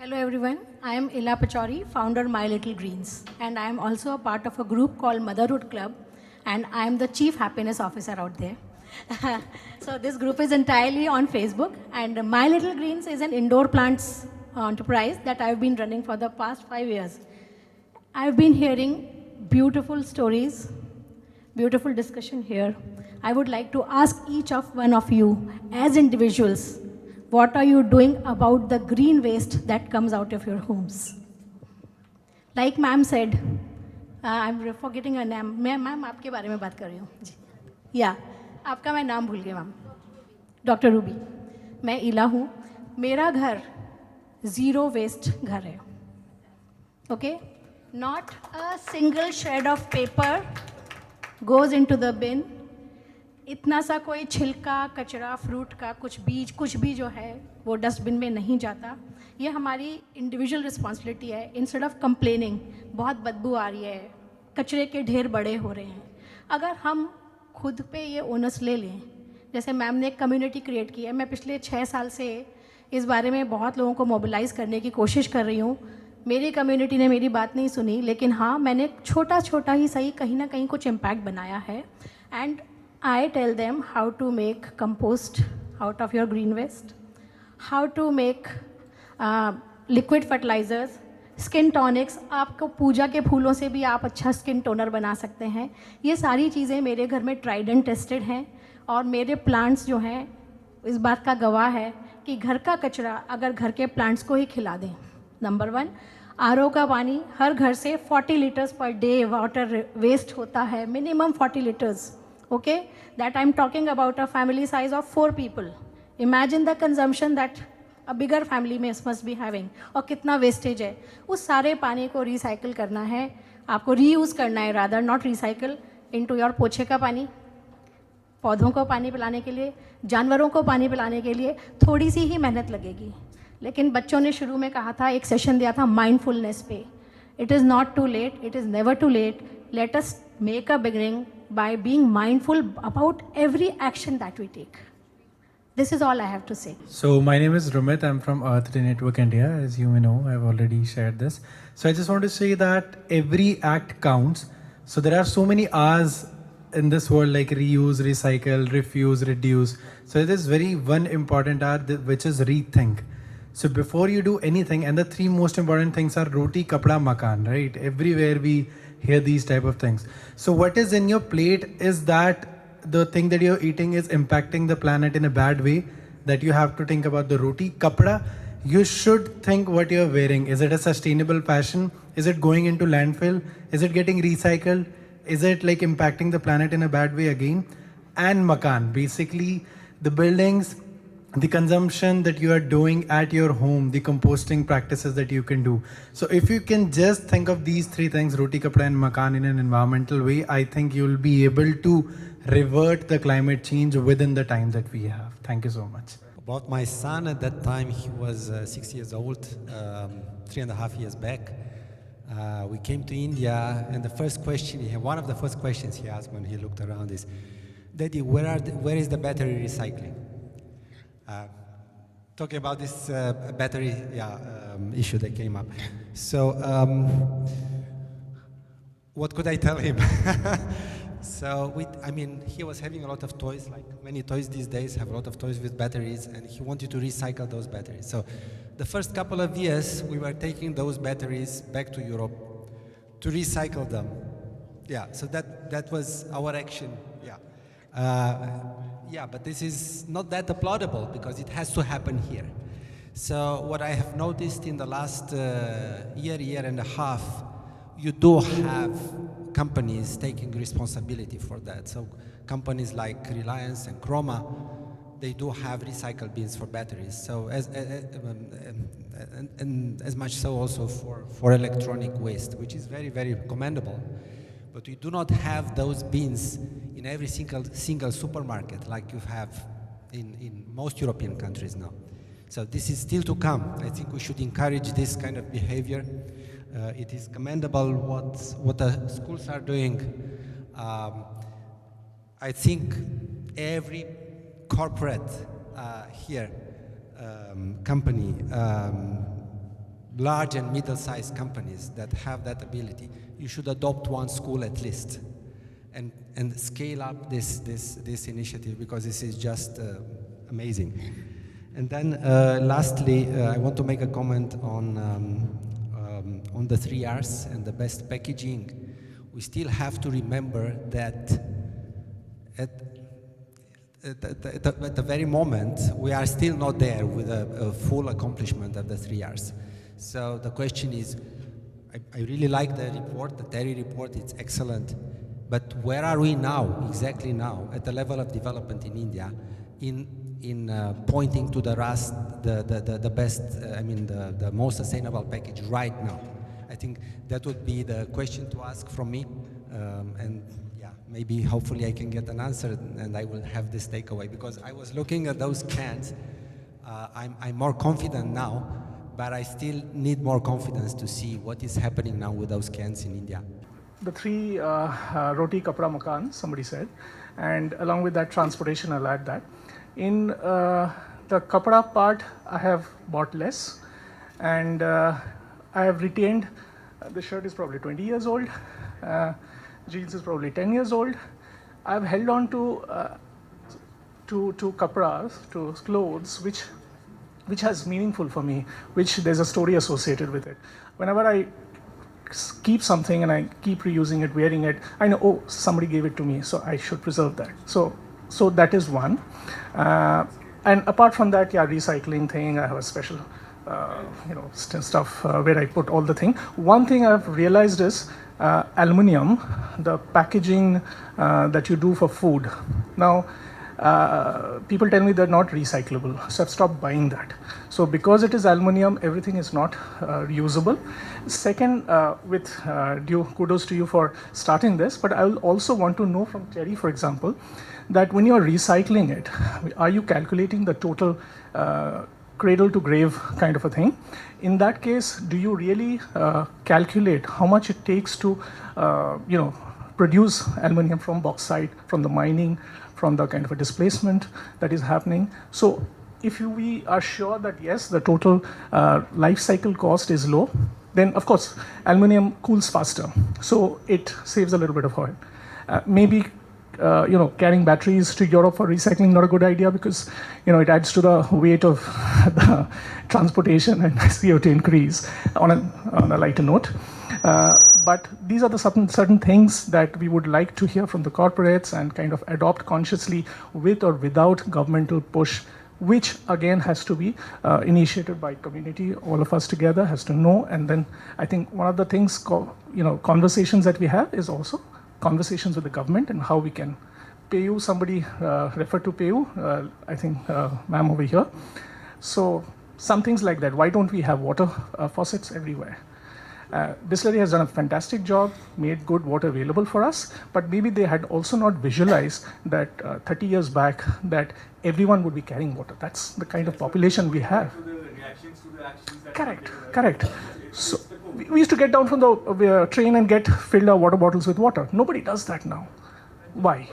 Hello everyone, I am Ila Pachori, founder My Little Greens, and I am also a part of a group called Motherhood Club, and I am the Chief Happiness Officer out there. So this group is entirely on Facebook, and My Little Greens is an indoor plants enterprise that I've been running for the past 5 years. I've been hearing beautiful stories, beautiful discussion here. I would like to ask each of one of you as individuals, what are you doing about the green waste that comes out of your homes? Like ma'am said, I'm forgetting her name. Ma'am आपके बारे में बात कर रही हूँ जी या आपका मैं नाम भूल गई मैम डॉक्टर रूबी मैं इला हूँ मेरा घर ज़ीरो वेस्ट घर है okay not a single shred of paper goes into the bin इतना सा कोई छिलका कचरा फ्रूट का कुछ बीज कुछ भी जो है वो डस्टबिन में नहीं जाता ये हमारी इंडिविजुअल रिस्पॉन्सिबिलिटी है इंस्टेड ऑफ कंप्लेनिंग बहुत बदबू आ रही है कचरे के ढेर बड़े हो रहे हैं अगर हम खुद पे ये ओनस ले लें जैसे मैम ने एक कम्युनिटी क्रिएट की है मैं पिछले 6 साल से इस बारे में बहुत लोगों को मोबिलाइज़ करने की कोशिश कर रही हूँ मेरी कम्युनिटी ने मेरी बात नहीं सुनी लेकिन हाँ मैंने छोटा छोटा ही सही कहीं ना कहीं कुछ इम्पैक्ट बनाया है and I tell them how to make compost out of your green waste, how to make liquid fertilizers, skin tonics, आपको पूजा के फूलों से भी आप अच्छा स्किन टोनर बना सकते हैं ये सारी चीज़ें मेरे घर में ट्राइड एंड टेस्टेड हैं और मेरे प्लांट्स जो हैं इस बात का गवाह है कि घर का कचरा अगर घर के प्लांट्स को ही खिला दें नंबर 1 आरओ का पानी हर घर से 40 litres per day water waste होता है minimum 40 litres okay that I'm talking about a family size of 4 people imagine the consumption that a bigger family must be having और कितना वेस्टेज है उस सारे पानी को रिसाइकिल करना है आपको रीयूज़ करना है rather not recycle into your पोछे का पानी पौधों को पानी पिलाने के लिए जानवरों को पानी पिलाने के लिए थोड़ी सी ही मेहनत लगेगी लेकिन बच्चों ने शुरू में कहा था एक सेशन दिया था माइंडफुलनेस पे it is not too late it is never too late let us make a beginning by being mindful about every action that we take. This is all I have to say. So my name is Rumit. I'm from Earth Day Network India. As you may know, I've already shared this. So I just want to say that every act counts. So there are so many R's in this world like reuse, recycle, refuse, reduce. So it is very one important R which is rethink. So before you do anything, and the 3 most important things are roti, kapda, makan, right? Everywhere we hear these type of things. So what is in your plate is that the thing that you're eating is impacting the planet in a bad way, that you have to think about the roti. Kapda, you should think what you're wearing. Is it a sustainable fashion? Is it going into landfill? Is it getting recycled? Is it like impacting the planet in a bad way again? And makan, basically the buildings, the consumption that you are doing at your home, the composting practices that you can do. So if you can just think of these 3 things, roti, kapda and makan in an environmental way, I think you will be able to revert the climate change within the time that we have. Thank you so much. About my son, at that time he was 6 years old, 3.5 years back. We came to India and the first question, one of the first questions he asked when he looked around is, Daddy, where is the battery recycling? Talking about this battery issue that came up. So what could I tell him? So he was having a lot of toys, like many toys these days have a lot of toys with batteries, and he wanted to recycle those batteries. So the first couple of years we were taking those batteries back to Europe to recycle them. Yeah, so that was our action. But this is not that applaudable because it has to happen here. So what I have noticed in the last year and a half, you do have companies taking responsibility for that. So companies like Reliance and Chroma, they do have recycle bins for batteries. So as much so also for electronic waste, which is very, very commendable. But we do not have those bins in every single supermarket like you have in most European countries now. So this is still to come. I think we should encourage this kind of behavior. It is commendable what the schools are doing. I think every corporate here company large and middle-sized companies that have that ability, you should adopt one school at least, and scale up this initiative, because this is just amazing. And then lastly, I want to make a comment on the 3 R's and the best packaging. We still have to remember that at the very moment, we are still not there with a full accomplishment of the 3 R's. So the question is, I really like the report, the Terry report, it's excellent, but where are we now, exactly now, at the level of development in India, in pointing to the best, the most sustainable package right now? I think that would be the question to ask from me, and yeah, maybe hopefully I can get an answer and I will have this takeaway, because I was looking at those cans. I'm more confident now, but I still need more confidence to see what is happening now with those cans in India. The 3 roti kapra makan, somebody said, and along with that transportation, I'll add that. In the kapra part, I have bought less, and I have retained, the shirt is probably 20 years old, jeans is probably 10 years old. I've held on to kapras, to clothes, which has meaningful for me, which there's a story associated with it. Whenever I keep something and I keep reusing it, wearing it, I know, oh, somebody gave it to me, so I should preserve that. So that is one. And apart from that, yeah, recycling thing, I have a special, stuff where I put all the thing. One thing I've realized is aluminium, the packaging that you do for food. Now, people tell me they're not recyclable, so I've stopped buying that. So because it is aluminium, everything is not reusable. Second, with due kudos to you for starting this, but I will also want to know from Terry, for example, that when you are recycling it, are you calculating the total cradle to grave kind of a thing? In that case, do you really calculate how much it takes to produce aluminium from bauxite, from the mining, from the kind of a displacement that is happening? So if we are sure that yes, the total life cycle cost is low, then of course aluminium cools faster, so it saves a little bit of oil. Maybe carrying batteries to Europe for recycling, not a good idea, because it adds to the weight of the transportation and CO2 increase on a lighter note. But these are the certain things that we would like to hear from the corporates and kind of adopt consciously, with or without governmental push, which again has to be initiated by community. All of us together has to know. And then I think one of the things, conversations that we have is also conversations with the government and how we can pay you. Somebody referred to pay you, I think ma'am over here. So some things like that. Why don't we have water faucets everywhere? Distillery has done a fantastic job, made good water available for us, but maybe they had also not visualized that 30 years back that everyone would be carrying water. That's the kind of population we have. Correct. So we used to get down from the train and get filled our water bottles with water. Nobody does that now. Why?